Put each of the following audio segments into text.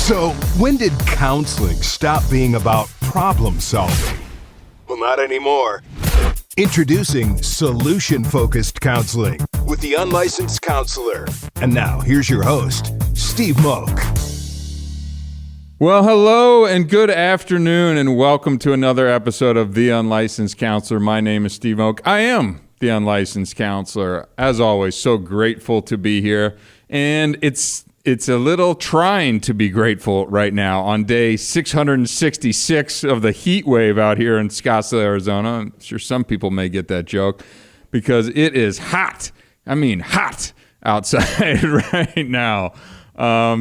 So, when did counseling stop being about problem solving? Well, not anymore. Introducing solution-focused counseling with the unlicensed counselor. And now, here's your host, Steve Moak. Well, hello and good afternoon, and welcome to another episode of The Unlicensed Counselor. My name is Steve Moak. I am the Unlicensed Counselor. As always, so grateful to be here. And it's a little trying to be grateful right now on day 666 of the heat wave out here in Scottsdale, Arizona. I'm sure some people may get that joke because it is hot. I mean, hot outside right now.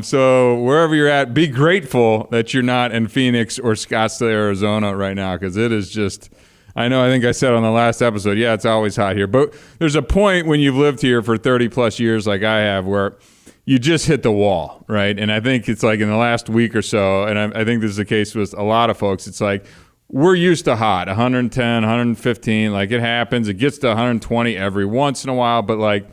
So wherever you're at, be grateful that you're not in Phoenix or Scottsdale, Arizona right now, because it is just, I think I said on the last episode, yeah, it's always hot here. But there's a point when you've lived here for 30 plus years like I have where you just hit the wall, right? And I think it's like in the last week or so, and I think this is the case with a lot of folks, it's like we're used to hot, 110, 115, like it happens. It gets to 120 every once in a while, but like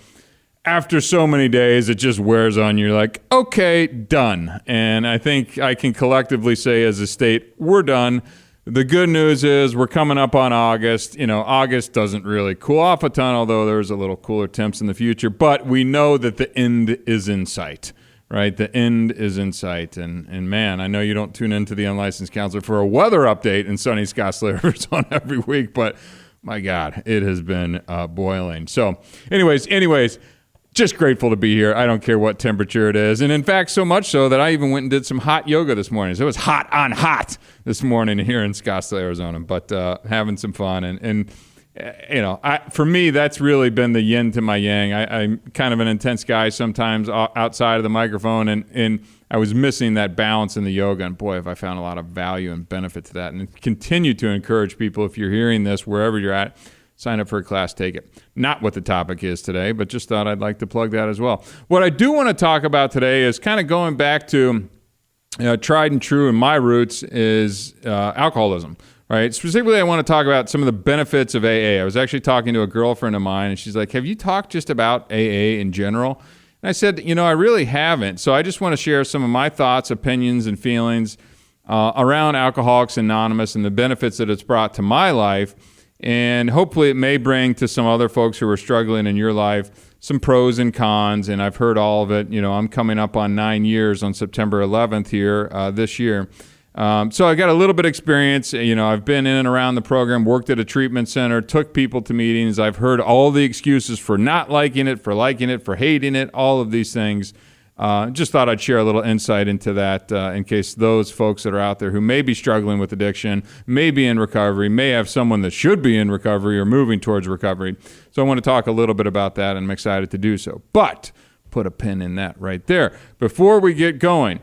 after so many days, it just wears on you. You're like, okay, done. And I think I can collectively say as a state, we're done. The good news is we're coming up on August. August doesn't really cool off a ton, although there's a little cooler temps in the future. But we know that the end is in sight, right? The end is in sight. And man, I know you don't tune into the Unlicensed Counselor for a weather update in sunny Scottsdale, Arizona every week. But my God, it has been boiling. So anyways, just grateful to be here. I don't care what temperature it is. And in fact, so much so that I even went and did some hot yoga this morning. So it was hot on hot this morning here in Scottsdale, Arizona, but having some fun. And for me, that's really been the yin to my yang. I'm kind of an intense guy sometimes outside of the microphone, and I was missing that balance in the yoga. And boy, have I found a lot of value and benefit to that. And continue to encourage people, if you're hearing this, wherever you're at, sign up for a class, take it. Not what the topic is today, but just thought I'd like to plug that as well. What I do want to talk about today is kind of going back to tried and true in my roots is alcoholism, right? Specifically, I want to talk about some of the benefits of AA. I was actually talking to a girlfriend of mine, and she's like, have you talked just about AA in general? And I said, I really haven't. So I just want to share some of my thoughts, opinions, and feelings around Alcoholics Anonymous and the benefits that it's brought to my life. And hopefully it may bring to some other folks who are struggling in your life some pros and cons. And I've heard all of it. I'm coming up on 9 years on September 11th here this year. So I got a little bit of experience. I've been in and around the program, worked at a treatment center, took people to meetings. I've heard all the excuses for not liking it, for hating it, all of these things. Just thought I'd share a little insight into that in case those folks that are out there who may be struggling with addiction, may be in recovery, may have someone that should be in recovery or moving towards recovery. So I want to talk a little bit about that, and I'm excited to do so. But put a pin in that right there. Before we get going,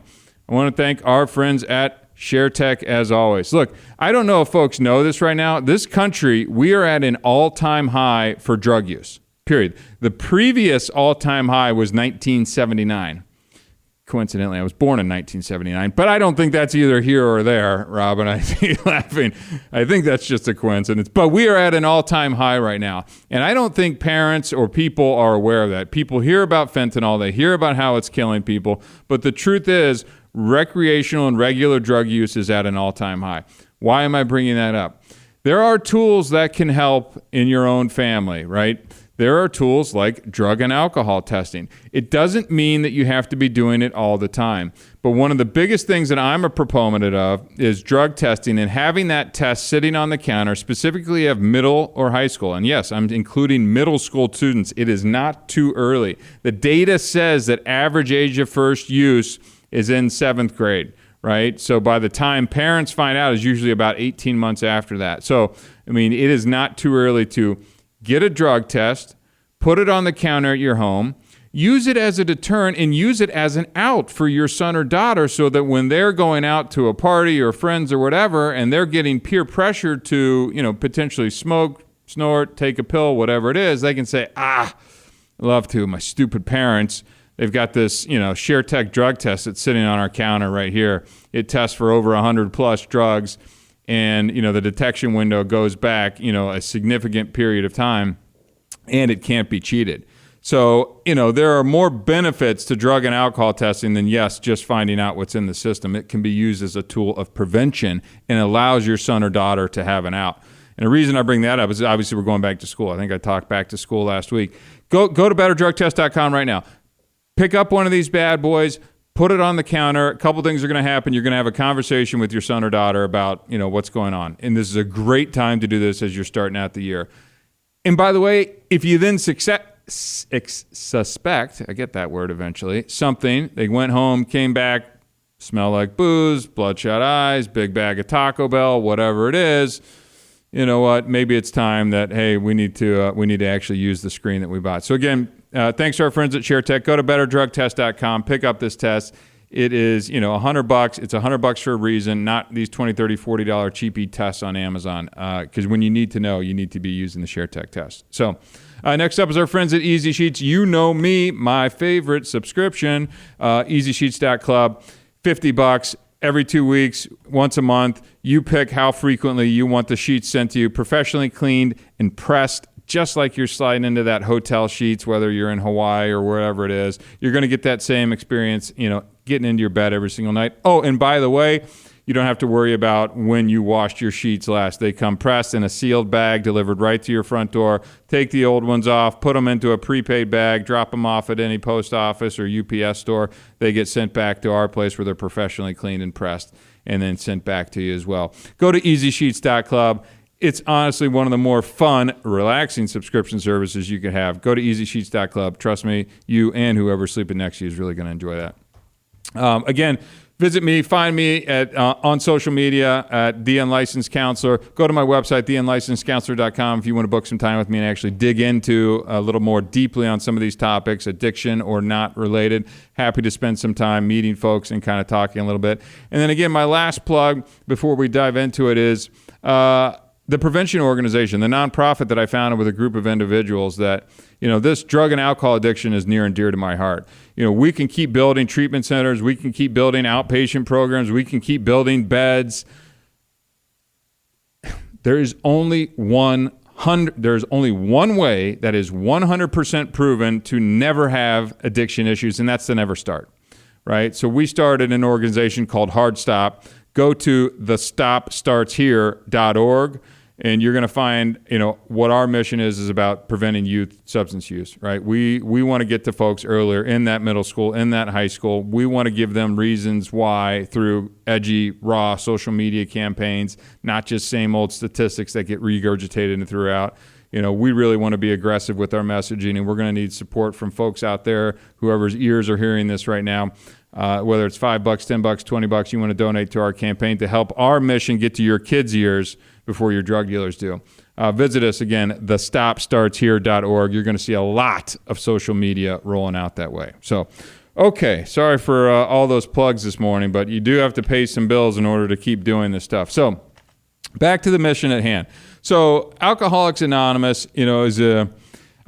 I want to thank our friends at ShareTech as always. Look, I don't know if folks know this right now. This country, we are at an all-time high for drug use. Period. The previous all-time high was 1979. Coincidentally, I was born in 1979, but I don't think that's either here or there, Robin. I see you laughing. I think that's just a coincidence. But we are at an all-time high right now, and I don't think parents or people are aware of that. People hear about fentanyl. They hear about how it's killing people, but the truth is recreational and regular drug use is at an all-time high. Why am I bringing that up? There are tools that can help in your own family, right? There are tools like drug and alcohol testing. It doesn't mean that you have to be doing it all the time. But one of the biggest things that I'm a proponent of is drug testing and having that test sitting on the counter, specifically of middle or high school. And yes, I'm including middle school students. It is not too early. The data says that average age of first use is in 7th grade, right? So by the time parents find out is usually about 18 months after that. So, it is not too early to get a drug test, put it on the counter at your home, use it as a deterrent, and use it as an out for your son or daughter so that when they're going out to a party or friends or whatever, and they're getting peer pressure to, potentially smoke, snort, take a pill, whatever it is, they can say, love to, my stupid parents. They've got this, ShareTech drug test that's sitting on our counter right here. It tests for over 100 plus drugs. And, the detection window goes back, a significant period of time, and it can't be cheated. So, there are more benefits to drug and alcohol testing than, yes, just finding out what's in the system. It can be used as a tool of prevention and allows your son or daughter to have an out. And the reason I bring that up is obviously we're going back to school. I think I talked back to school last week. Go to betterdrugtest.com right now. Pick up one of these bad boys, put it on the counter. A couple things are going to happen. You're going to have a conversation with your son or daughter about, what's going on. And this is a great time to do this as you're starting out the year. And by the way, if you then suspect, I get that word eventually, something, they went home, came back, smell like booze, bloodshot eyes, big bag of Taco Bell, whatever it is, you know what, maybe it's time that, hey, we need to actually use the screen that we bought. So again, thanks to our friends at ShareTech. Go to betterdrugtest.com, pick up this test. It is, $100. It's $100 for a reason, not these $20, $30, $40 cheapy tests on Amazon. Because when you need to know, you need to be using the ShareTech test. So next up is our friends at Easy Sheets. You know me, my favorite subscription, EasySheets.club, $50 every 2 weeks, once a month. You pick how frequently you want the sheets sent to you, professionally cleaned and pressed, just like you're sliding into that hotel sheets, whether you're in Hawaii or wherever it is. You're going to get that same experience, getting into your bed every single night. Oh, and by the way, you don't have to worry about when you washed your sheets last. They come pressed in a sealed bag, delivered right to your front door. Take the old ones off, put them into a prepaid bag, drop them off at any post office or UPS store. They get sent back to our place where they're professionally cleaned and pressed and then sent back to you as well. Go to EasySheets.club. It's honestly one of the more fun, relaxing subscription services you could have. Go to EasySheets.club. Trust me, you and whoever's sleeping next to you is really going to enjoy that. Again, visit me, find me on social media at The Unlicensed Counselor. Go to my website, theunlicensedcounselor.com, if you want to book some time with me and actually dig into a little more deeply on some of these topics, addiction or not related. Happy to spend some time meeting folks and kind of talking a little bit. And then again, my last plug before we dive into it is the Prevention Organization, the nonprofit that I founded with a group of individuals that, this drug and alcohol addiction is near and dear to my heart. We can keep building treatment centers. We can keep building outpatient programs. We can keep building beds. There's only one way that is 100% proven to never have addiction issues, and that's to never start, right? So we started an organization called Hard Stop. Go to thestopstartshere.org, and you're going to find, what our mission is about preventing youth substance use, right? We want to get to folks earlier in that middle school, in that high school. We want to give them reasons why through edgy, raw social media campaigns, not just same old statistics that get regurgitated throughout. We really want to be aggressive with our messaging, and we're going to need support from folks out there, whoever's ears are hearing this right now. Whether it's $5, $10, $20, you want to donate to our campaign to help our mission get to your kids' ears before your drug dealers do. Visit us again, thestopstartshere.org. You're going to see a lot of social media rolling out that way. So, okay, sorry for all those plugs this morning, but you do have to pay some bills in order to keep doing this stuff. So, back to the mission at hand. So, Alcoholics Anonymous, I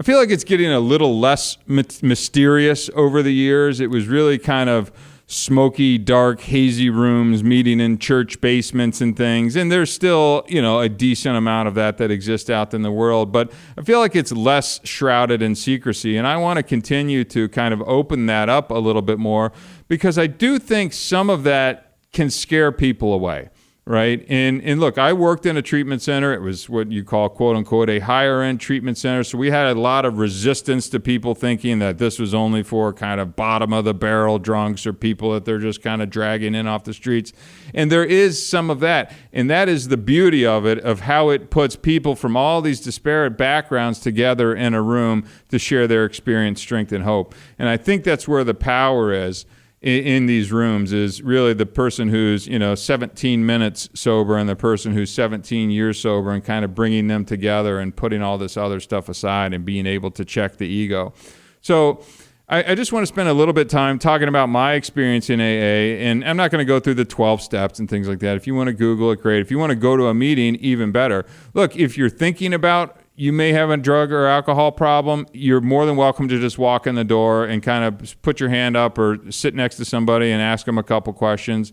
feel like it's getting a little less mysterious over the years. It was really kind of smoky, dark, hazy rooms meeting in church basements and things. And there's still, a decent amount of that exists out in the world. But I feel like it's less shrouded in secrecy. And I want to continue to kind of open that up a little bit more because I do think some of that can scare people away. Right. And look, I worked in a treatment center. It was what you call, quote unquote, a higher end treatment center. So we had a lot of resistance to people thinking that this was only for kind of bottom of the barrel drunks or people that they're just kind of dragging in off the streets. And there is some of that. And that is the beauty of it, of how it puts people from all these disparate backgrounds together in a room to share their experience, strength, and hope. And I think that's where the power is. In these rooms is really the person who's 17 minutes sober and the person who's 17 years sober, and kind of bringing them together and putting all this other stuff aside and being able to check the ego. So I just want to spend a little bit of time talking about my experience in AA, and I'm not going to go through the 12 steps and things like that. If you want to Google it, great. If you want to go to a meeting, even better. Look, if you're thinking about you may have a drug or alcohol problem, you're more than welcome to just walk in the door and kind of put your hand up or sit next to somebody and ask them a couple questions.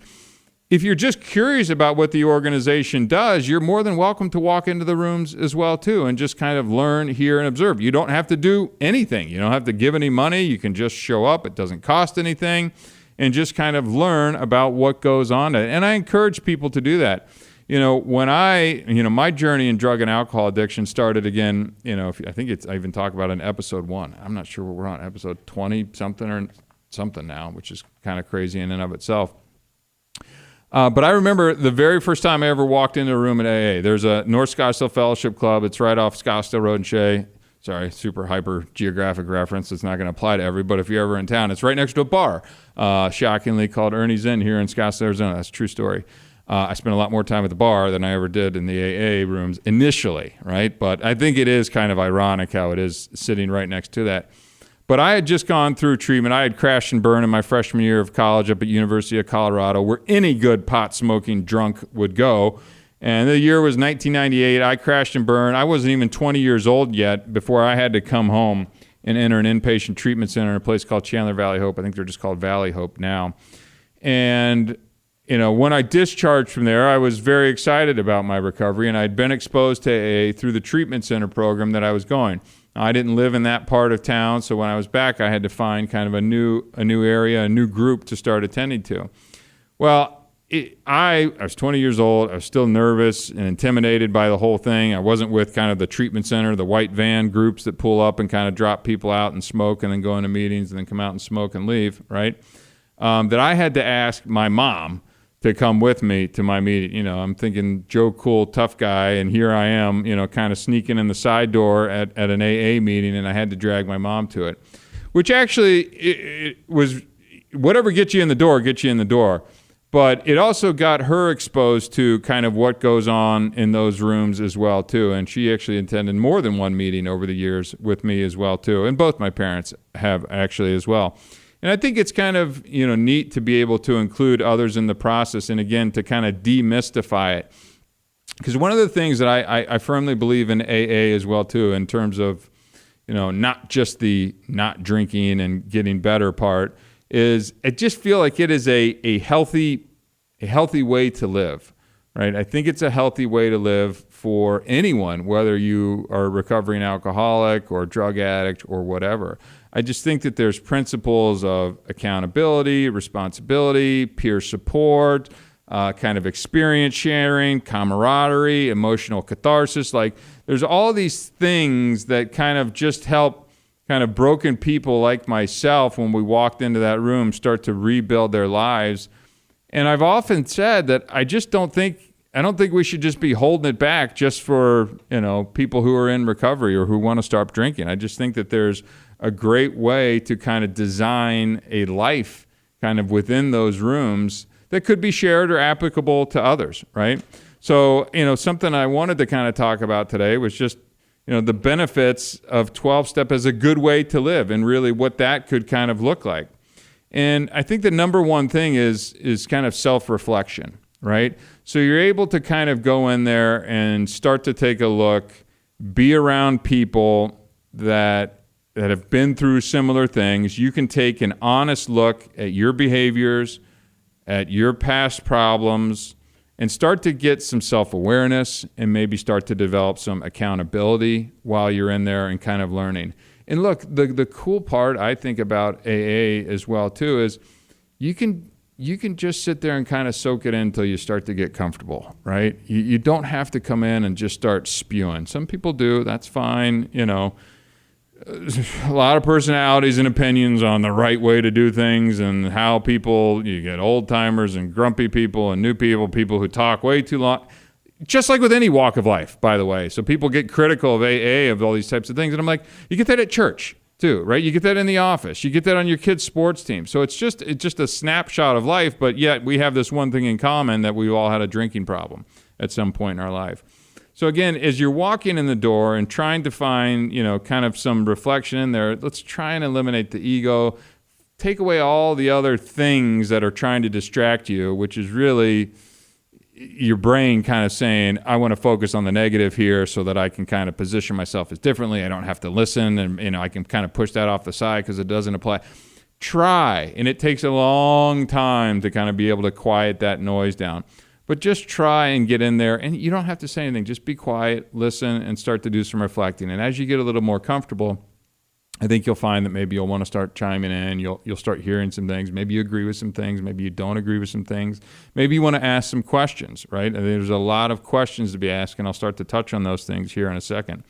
if you're just curious about what the organization does, you're more than welcome to walk into the rooms as well too and just kind of learn, hear, and observe. You don't have to do anything. You don't have to give any money. You can just show up. It doesn't cost anything, and just kind of learn about what goes on. And I encourage people to do that. When my journey in drug and alcohol addiction started again, I think I even talk about it in episode 1. I'm not sure what we're on, episode 20 something or something now, which is kind of crazy in and of itself. But I remember the very first time I ever walked into a room at AA. There's a North Scottsdale Fellowship Club. It's right off Scottsdale Road and Shea. Sorry, super hyper geographic reference. It's not going to apply to everybody, but if you're ever in town, it's right next to a bar, shockingly called Ernie's Inn here in Scottsdale, Arizona. That's a true story. I spent a lot more time at the bar than I ever did in the AA rooms initially, right? But I think it is kind of ironic how it is sitting right next to that. But I had just gone through treatment. I had crashed and burned in my freshman year of college up at University of Colorado, where any good pot-smoking drunk would go. And the year was 1998. I crashed and burned. I wasn't even 20 years old yet before I had to come home and enter an inpatient treatment center in a place called Chandler Valley Hope. I think they're just called Valley Hope now. And when I discharged from there, I was very excited about my recovery, and I'd been exposed to AA through the treatment center program that I was going. I didn't live in that part of town, so when I was back, I had to find kind of a new area, a new group to start attending to. Well, I was 20 years old. I was still nervous and intimidated by the whole thing. I wasn't with kind of the treatment center, the white van groups that pull up and kind of drop people out and smoke and then go into meetings and then come out and smoke and leave, right? That I had to ask my mom to come with me to my meeting. I'm thinking Joe Cool, tough guy, and here I am, kind of sneaking in the side door at an AA meeting, and I had to drag my mom to it, which actually it was whatever gets you in the door. But it also got her exposed to kind of what goes on in those rooms as well, too. And she actually attended more than one meeting over the years with me as well, too. And both my parents have actually as well. And I think it's kind of, neat to be able to include others in the process and, again, to kind of demystify it. Because one of the things that I firmly believe in AA as well, too, in terms of, not just the not drinking and getting better part, is I just feel like it is a healthy way to live, right? I think it's a healthy way to live for anyone, whether you are a recovering alcoholic or drug addict or whatever. I just think that there's principles of accountability, responsibility, peer support, kind of experience sharing, camaraderie, emotional catharsis. Like there's all these things that kind of just help kind of broken people like myself when we walked into that room start to rebuild their lives. And I've often said that I don't think we should just be holding it back just for, people who are in recovery or who want to stop drinking. I just think that there's a great way to kind of design a life kind of within those rooms that could be shared or applicable to others, right? So, something I wanted to kind of talk about today was just, the benefits of 12-step as a good way to live and really what that could kind of look like. And I think the number one thing is kind of self-reflection, right? So you're able to kind of go in there and start to take a look, be around people that have been through similar things. You can take an honest look at your behaviors, at your past problems, and start to get some self-awareness and maybe start to develop some accountability while you're in there and kind of learning. And look, the cool part I think about AA as well too is you can just sit there and kind of soak it in until you start to get comfortable, right? You don't have to come in and just start spewing. Some people do, that's fine, a lot of personalities and opinions on the right way to do things and how you get old timers and grumpy people and new people who talk way too long, just like with any walk of life, by the way. So people get critical of AA, of all these types of things. And I'm like, you get that at church too, right? You get that in the office. You get that on your kids' sports team. So it's just a snapshot of life, but yet we have this one thing in common, that we all had a drinking problem at some point in our life. So again, as you're walking in the door and trying to find, kind of some reflection in there, let's try and eliminate the ego, take away all the other things that are trying to distract you, which is really your brain kind of saying, I want to focus on the negative here so that I can kind of position myself as differently. I don't have to listen and, I can kind of push that off the side because it doesn't apply. try. And it takes a long time to kind of be able to quiet that noise down. But just try and get in there. And you don't have to say anything. Just be quiet, listen, and start to do some reflecting. And as you get a little more comfortable, I think you'll find that maybe you'll want to start chiming in. You'll start hearing some things. Maybe you agree with some things. Maybe you don't agree with some things. Maybe you want to ask some questions, right? And there's a lot of questions to be asked, and I'll start to touch on those things here in a second.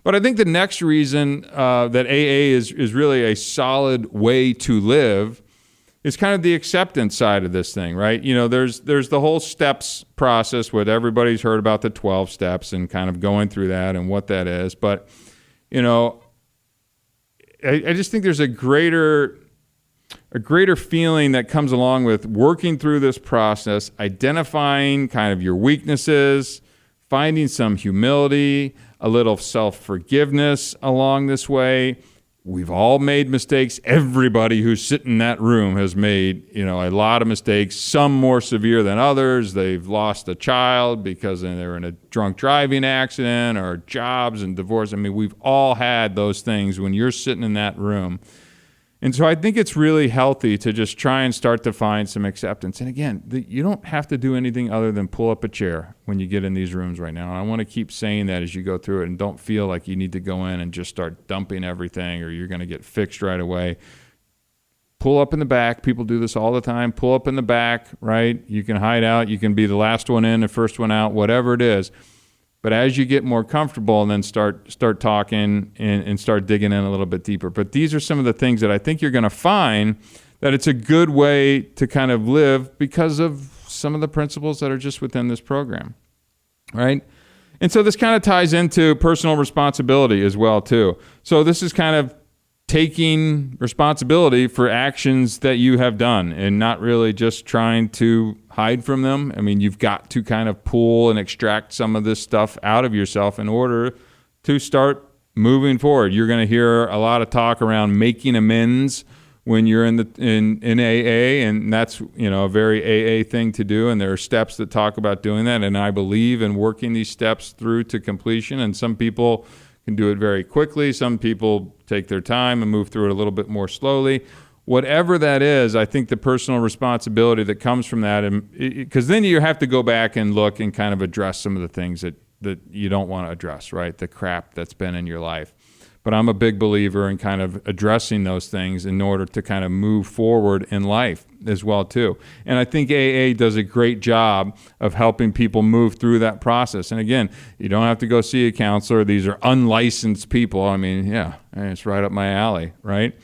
But I think the next reason that AA is really a solid way to live is kind of the acceptance side of this thing, right? There's the whole steps process, what everybody's heard about, the 12 steps and kind of going through that and what that is. But, I just think there's a greater feeling that comes along with working through this process, identifying kind of your weaknesses, finding some humility, a little self-forgiveness along this way. We've all made mistakes. Everybody who's sitting in that room has made, a lot of mistakes, some more severe than others. They've lost a child because they were in a drunk driving accident, or jobs and divorce. I mean, we've all had those things when you're sitting in that room. And so I think it's really healthy to just try and start to find some acceptance. And again, you don't have to do anything other than pull up a chair when you get in these rooms right now. And I want to keep saying that as you go through it, and don't feel like you need to go in and just start dumping everything or you're going to get fixed right away. Pull up in the back. People do this all the time. Pull up in the back, right? You can hide out. You can be the last one in, the first one out, whatever it is. But as you get more comfortable, and then start talking and start digging in a little bit deeper. But these are some of the things that I think you're going to find that it's a good way to kind of live because of some of the principles that are just within this program, right? And so this kind of ties into personal responsibility as well, too. So this is kind of taking responsibility for actions that you have done and not really just trying to hide from them. I mean, you've got to kind of pull and extract some of this stuff out of yourself in order to start moving forward. You're going to hear a lot of talk around making amends when you're in AA, and that's, a very AA thing to do, and there are steps that talk about doing that, and I believe in working these steps through to completion. And some people can do it very quickly. Some people take their time and move through it a little bit more slowly. Whatever that is, I think the personal responsibility that comes from that, because then you have to go back and look and kind of address some of the things that you don't want to address, right? The crap that's been in your life. But I'm a big believer in kind of addressing those things in order to kind of move forward in life as well, too. And I think AA does a great job of helping people move through that process. And again, you don't have to go see a counselor. These are unlicensed people. I mean, yeah, it's right up my alley, right?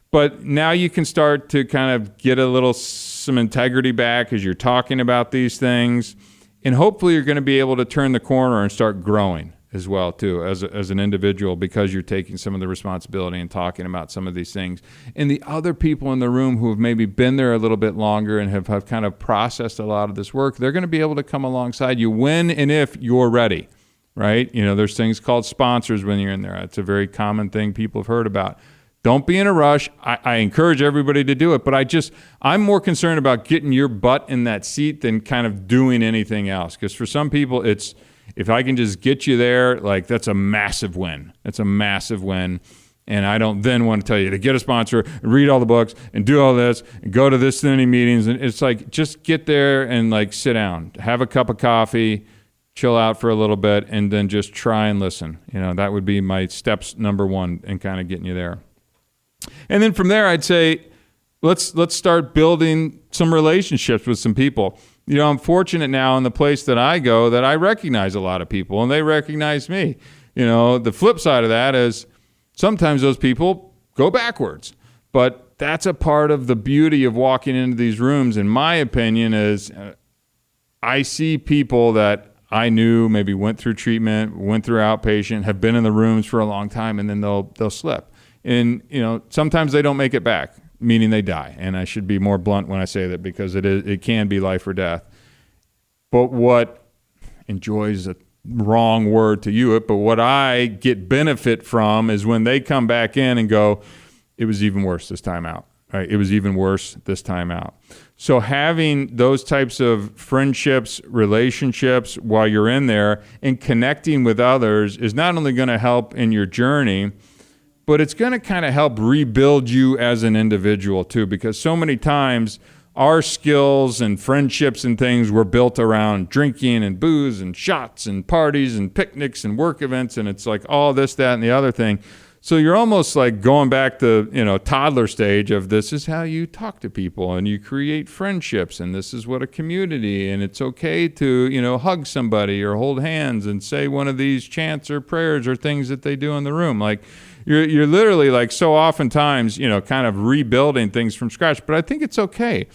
But now you can start to kind of get some integrity back as you're talking about these things. And hopefully you're going to be able to turn the corner and start growing as well, too, as an individual, because you're taking some of the responsibility and talking about some of these things. And the other people in the room who have maybe been there a little bit longer and have kind of processed a lot of this work, they're going to be able to come alongside you when and if you're ready, right? There's things called sponsors when you're in there. It's a very common thing people have heard about. Don't be in a rush. I encourage everybody to do it, but I'm more concerned about getting your butt in that seat than kind of doing anything else. Because for some people, it's, if I can just get you there, like, that's a massive win. That's a massive win. And I don't then want to tell you to get a sponsor, and read all the books, and do all this, and go to this many meetings. And it's like, just get there and like sit down, have a cup of coffee, chill out for a little bit, and then just try and listen. That would be my steps number one in kind of getting you there. And then from there, I'd say, let's start building some relationships with some people. I'm fortunate now in the place that I go that I recognize a lot of people, and they recognize me. The flip side of that is sometimes those people go backwards. But that's a part of the beauty of walking into these rooms, in my opinion, is I see people that I knew maybe went through treatment, went through outpatient, have been in the rooms for a long time, and then they'll slip. And, sometimes they don't make it back, meaning they die. And I should be more blunt when I say that, because it can be life or death. But what enjoy is a wrong word to you, but what I get benefit from is when they come back in and go, it was even worse this time out. Right? It was even worse this time out. So having those types of friendships, relationships while you're in there and connecting with others is not only going to help in your journey, but it's going to kind of help rebuild you as an individual too, because so many times our skills and friendships and things were built around drinking and booze and shots and parties and picnics and work events, and it's like all this, that, and the other thing. So you're almost like going back to, toddler stage of this is how you talk to people and you create friendships, and this is what a community, and it's okay to, hug somebody or hold hands and say one of these chants or prayers or things that they do in the room. Like you're literally like so oftentimes, kind of rebuilding things from scratch, but I think it's okay.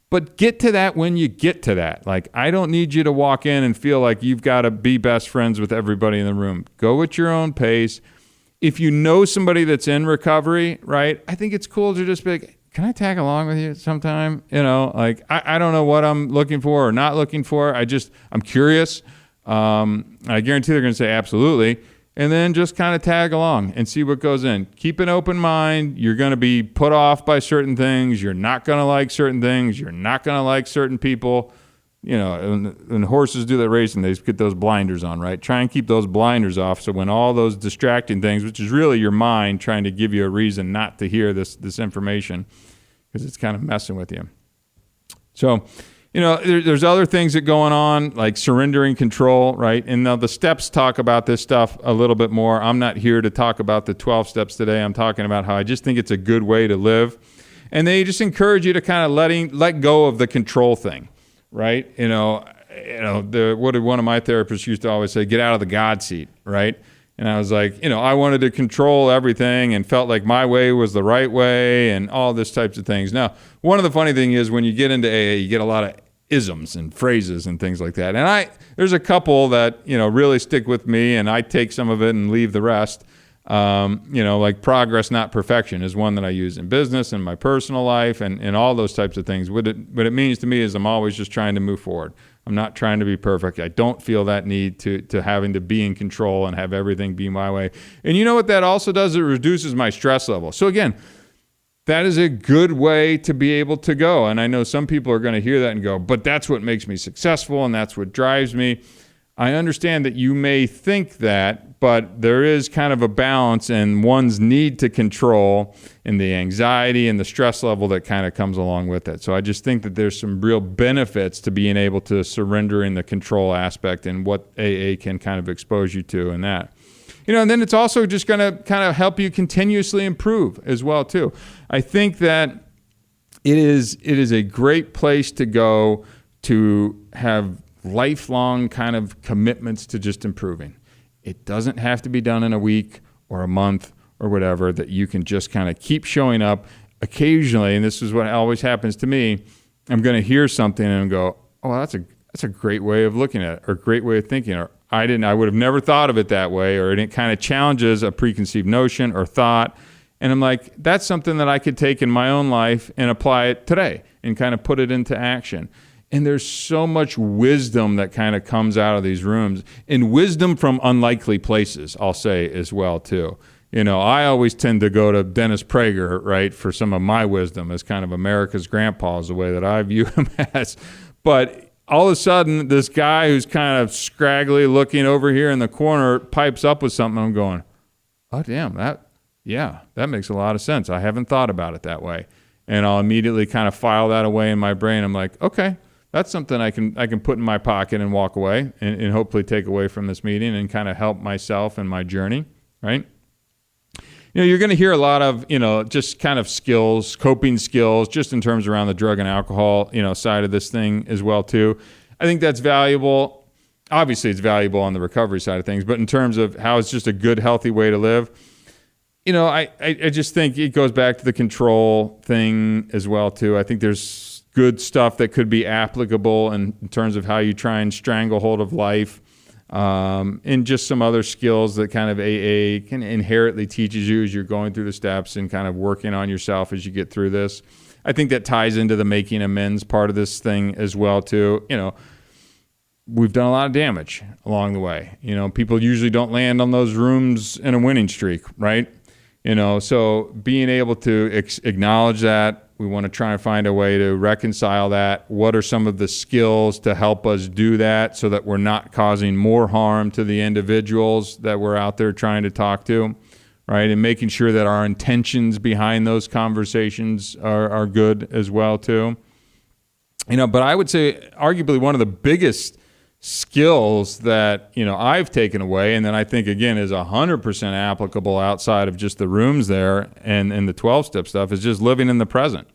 But get to that when you get to that. Like, I don't need you to walk in and feel like you've got to be best friends with everybody in the room. Go at your own pace. If you know somebody that's in recovery, right, I think it's cool to just be like, can I tag along with you sometime? I don't know what I'm looking for or not looking for. I'm curious. I guarantee they're going to say absolutely. And then just kind of tag along and see what goes in. Keep an open mind. You're going to be put off by certain things. You're not going to like certain things. You're not going to like certain people. When horses do that racing, they get those blinders on, right? Try and keep those blinders off. So when all those distracting things, which is really your mind trying to give you a reason not to hear this information, because it's kind of messing with you. So, there's other things that going on, like surrendering control, right? And now the steps talk about this stuff a little bit more. I'm not here to talk about the 12 steps today. I'm talking about how I just think it's a good way to live. And they just encourage you to kind of let go of the control thing. Right? What did one of my therapists used to always say? Get out of the God seat, right? And I was like, I wanted to control everything and felt like my way was the right way and all this types of things. Now, one of the funny things is when you get into AA, you get a lot of isms and phrases and things like that. And there's a couple that, really stick with me, and I take some of it and leave the rest. Like progress, not perfection is one that I use in business and my personal life and all those types of things. What it means to me is I'm always just trying to move forward. I'm not trying to be perfect. I don't feel that need to having to be in control and have everything be my way. And you know what that also does? It reduces my stress level. So again, that is a good way to be able to go. And I know some people are going to hear that and go, but that's what makes me successful and that's what drives me. I understand that you may think that, but there is kind of a balance in one's need to control and the anxiety and the stress level that kind of comes along with it. So I just think that there's some real benefits to being able to surrender in the control aspect and what AA can kind of expose you to in that. And then it's also just going to kind of help you continuously improve as well too. I think that it is a great place to go to have lifelong kind of commitments to just improving. It doesn't have to be done in a week or a month or whatever, that you can just kind of keep showing up occasionally. And this is what always happens to me. I'm going to hear something and go, oh, that's a great way of looking at it, or a great way of thinking, or I would have never thought of it that way, or it kind of challenges a preconceived notion or thought. And I'm like, that's something that I could take in my own life and apply it today and kind of put it into action. And there's so much wisdom that kind of comes out of these rooms, and wisdom from unlikely places, I'll say as well too. I always tend to go to Dennis Prager, right, for some of my wisdom as kind of America's grandpa is the way that I view him as. But all of a sudden, this guy who's kind of scraggly looking over here in the corner pipes up with something. I'm going, oh, damn, that makes a lot of sense. I haven't thought about it that way. And I'll immediately kind of file that away in my brain. I'm like, okay, that's something I can put in my pocket and walk away and hopefully take away from this meeting and kind of help myself and my journey, right? You're going to hear a lot of, just kind of skills, coping skills, just in terms around the drug and alcohol, side of this thing as well too. I think that's valuable. Obviously, it's valuable on the recovery side of things, but in terms of how it's just a good, healthy way to live, I just think it goes back to the control thing as well too. I think there's good stuff that could be applicable in terms of how you try and strangle hold of life. And just some other skills that kind of AA can inherently teaches you as you're going through the steps and kind of working on yourself as you get through this. I think that ties into the making amends part of this thing as well too. We've done a lot of damage along the way. People usually don't land on those rooms in a winning streak, right? So being able to acknowledge that, we want to try and find a way to reconcile that. What are some of the skills to help us do that so that we're not causing more harm to the individuals that we're out there trying to talk to, right? And making sure that our intentions behind those conversations are good as well too. But I would say arguably one of the biggest skills that, I've taken away, and then I think, again, is 100% applicable outside of just the rooms there and the 12-step stuff, is just living in the present.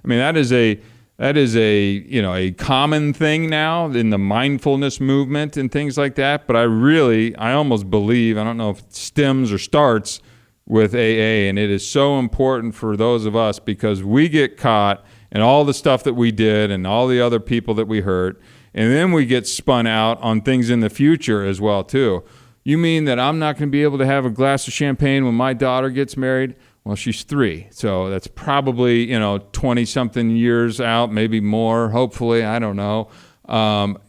I mean, that is a a common thing now in the mindfulness movement and things like that. But I almost believe, I don't know if it stems or starts with AA, and it is so important for those of us because we get caught in all the stuff that we did and all the other people that we hurt, and then we get spun out on things in the future as well too. You mean that I'm not going to be able to have a glass of champagne when my daughter gets married? Well, she's 3, so that's probably 20-something years out, maybe more. Hopefully, I don't know.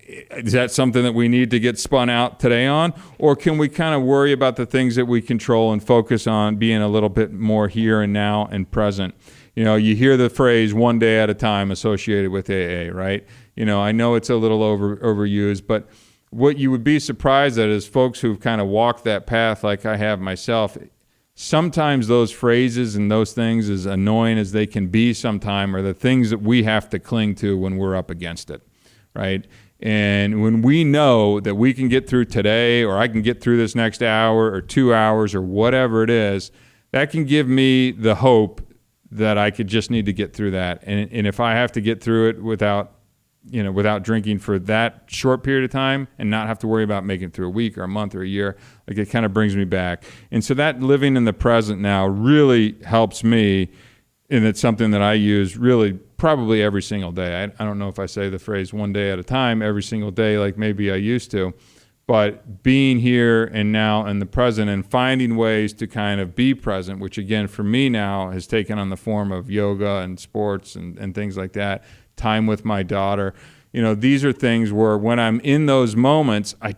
Is that something that we need to get spun out today on, or can we kind of worry about the things that we control and focus on being a little bit more here and now and present? You hear the phrase "one day at a time" associated with AA, right? I know it's a little overused, but what you would be surprised at is folks who've kind of walked that path, like I have myself. Sometimes those phrases and those things, as annoying as they can be sometime, are the things that we have to cling to when we're up against it, right? And when we know that we can get through today, or I can get through this next hour or 2 hours or whatever it is, that can give me the hope that I could just need to get through that. And if I have to get through it without drinking for that short period of time and not have to worry about making it through a week or a month or a year, like it kind of brings me back. And so that living in the present now really helps me, and it's something that I use really probably every single day. I don't know if I say the phrase "one day at a time" every single day like maybe I used to, but being here and now in the present and finding ways to kind of be present, which again for me now has taken on the form of yoga and sports and things like that, time with my daughter. These are things where when I'm in those moments, I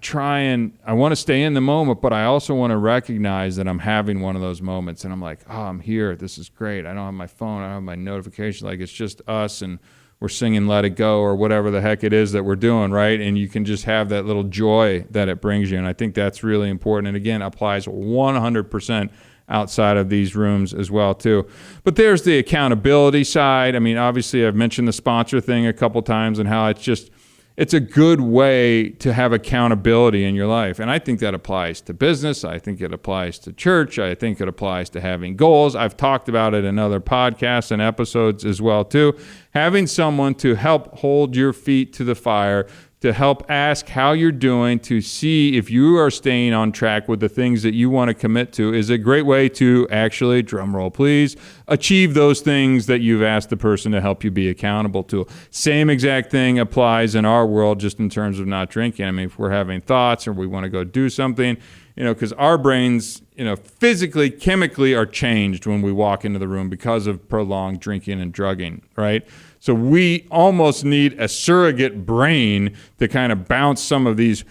want to stay in the moment, but I also want to recognize that I'm having one of those moments and I'm like, oh, I'm here. This is great. I don't have my phone. I don't have my notifications. Like it's just us and we're singing Let It Go or whatever the heck it is that we're doing, right? And you can just have that little joy that it brings you. And I think that's really important. And again, applies 100% outside of these rooms as well too. But there's the accountability side. I mean, obviously I've mentioned the sponsor thing a couple times and how it's a good way to have accountability in your life. And I think that applies to business. I think it applies to church. I think it applies to having goals. I've talked about it in other podcasts and episodes as well too. Having someone to help hold your feet to the fire, to help ask how you're doing, to see if you are staying on track with the things that you want to commit to, is a great way to actually, drum roll please, achieve those things that you've asked the person to help you be accountable to. Same exact thing applies in our world, just in terms of not drinking. I mean, if we're having thoughts or we want to go do something, because our brains, physically, chemically are changed when we walk into the room because of prolonged drinking and drugging, right? So we almost need a surrogate brain to kind of bounce some of these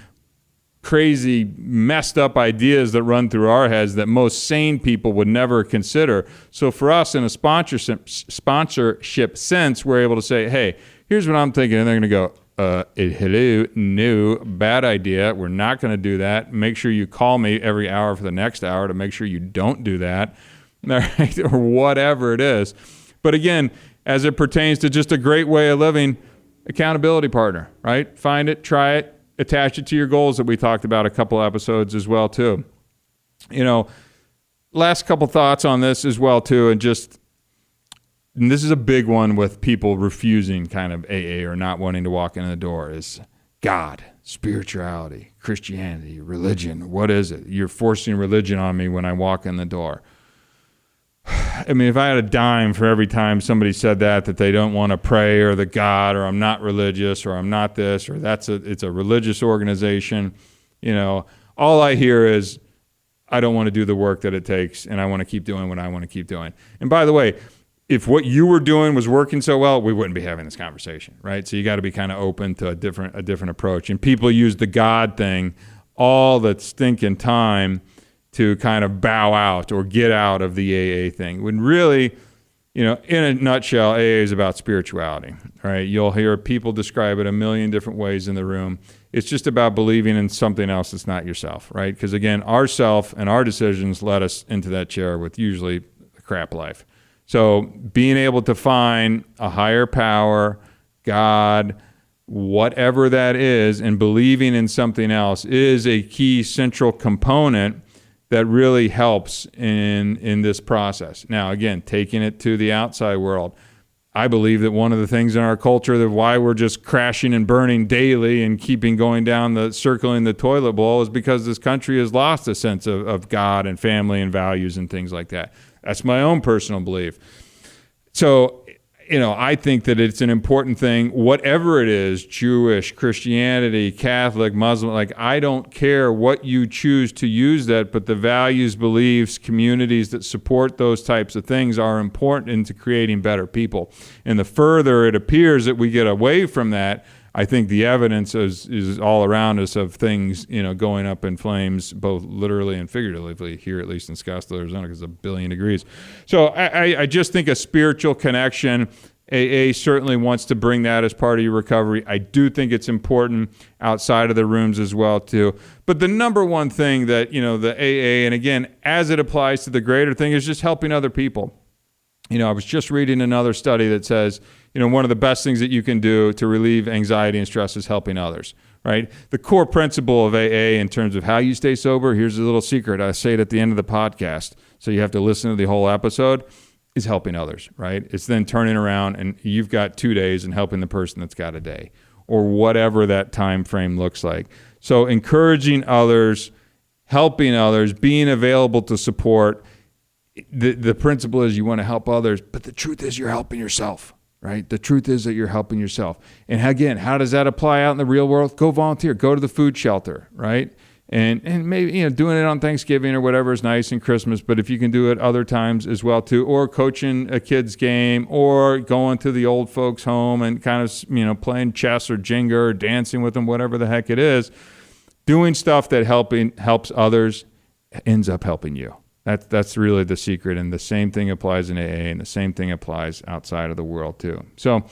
crazy, messed up ideas that run through our heads that most sane people would never consider. So for us in a sponsorship sense, we're able to say, hey, here's what I'm thinking. And they're going to go, hello, no, bad idea. We're not going to do that. Make sure you call me every hour for the next hour to make sure you don't do that, right? Or whatever it is. But again, as it pertains to just a great way of living, accountability partner, right? Find it, try it, attach it to your goals that we talked about a couple episodes as well too. Last couple thoughts on this as well too, and this is a big one with people refusing kind of AA or not wanting to walk in the door, is God, spirituality, Christianity, religion. What is it? You're forcing religion on me when I walk in the door. I mean, if I had a dime for every time somebody said that they don't want to pray, or that God, or I'm not religious, or I'm not this, or it's a religious organization, all I hear is, I don't want to do the work that it takes, and I want to keep doing what I want to keep doing. And by the way, if what you were doing was working so well, we wouldn't be having this conversation, right? So you got to be kind of open to a different approach. And people use the God thing all that stinking time to kind of bow out or get out of the AA thing. When really, in a nutshell, AA is about spirituality, right? You'll hear people describe it a million different ways in the room. It's just about believing in something else that's not yourself, right? Because again, our self and our decisions led us into that chair with usually a crap life. So being able to find a higher power, God, whatever that is, and believing in something else is a key central component that really helps in this process. Now, again, taking it to the outside world, I believe that one of the things in our culture that why we're just crashing and burning daily and keeping going down circling the toilet bowl is because this country has lost a sense of God and family and values and things like that. That's my own personal belief. So, I think that it's an important thing, whatever it is, Jewish, Christianity, Catholic, Muslim, I don't care what you choose to use that, but the values, beliefs, communities that support those types of things are important into creating better people. And the further it appears that we get away from that, I think the evidence is all around us of things, going up in flames, both literally and figuratively here, at least in Scottsdale, Arizona, because it's 1 billion degrees. So I just think a spiritual connection, AA certainly wants to bring that as part of your recovery. I do think it's important outside of the rooms as well, too. But the number one thing that, the AA, and again, as it applies to the greater thing, is just helping other people. I was just reading another study that says, one of the best things that you can do to relieve anxiety and stress is helping others, right? The core principle of AA in terms of how you stay sober, here's a little secret. I say it at the end of the podcast, so you have to listen to the whole episode, is helping others, right? It's then turning around and you've got 2 days and helping the person that's got a day or whatever that time frame looks like. So encouraging others, helping others, being available to support. The principle is you want to help others, but the truth is you're helping yourself, right? The truth is that you're helping yourself. And again, how does that apply out in the real world? Go volunteer, go to the food shelter, right? And maybe, doing it on Thanksgiving or whatever is nice and Christmas, but if you can do it other times as well too, or coaching a kid's game or going to the old folks home and kind of, playing chess or Jenga or dancing with them, whatever the heck it is, doing stuff that helps others ends up helping you. That's really the secret, and the same thing applies in AA, and the same thing applies outside of the world too. So,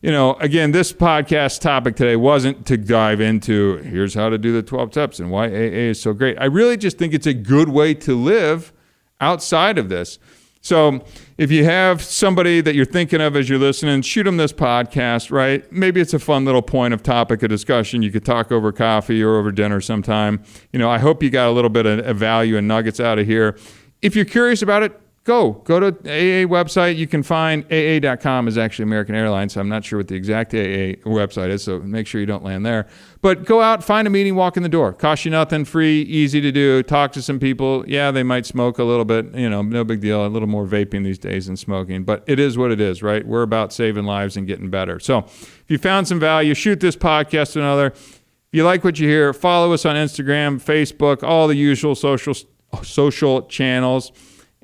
again, this podcast topic today wasn't to dive into here's how to do the 12 steps and why AA is so great. I really just think it's a good way to live outside of this. So if you have somebody that you're thinking of as you're listening, shoot them this podcast, right? Maybe it's a fun little point of topic of discussion. You could talk over coffee or over dinner sometime. I hope you got a little bit of value and nuggets out of here. If you're curious about it, go to AA website. You can find AA.com is actually American Airlines. So I'm not sure what the exact AA website is, so make sure you don't land there. But go out, find a meeting, walk in the door. Cost you nothing, free, easy to do. Talk to some people. Yeah, they might smoke a little bit, no big deal. A little more vaping these days than smoking, but it is what it is, right? We're about saving lives and getting better. So if you found some value, shoot this podcast to another. If you like what you hear, follow us on Instagram, Facebook, all the usual social channels.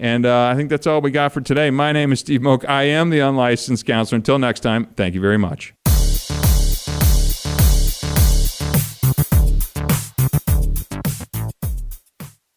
And I think that's all we got for today. My name is Steve Moak. I am the unlicensed counselor. Until next time, thank you very much.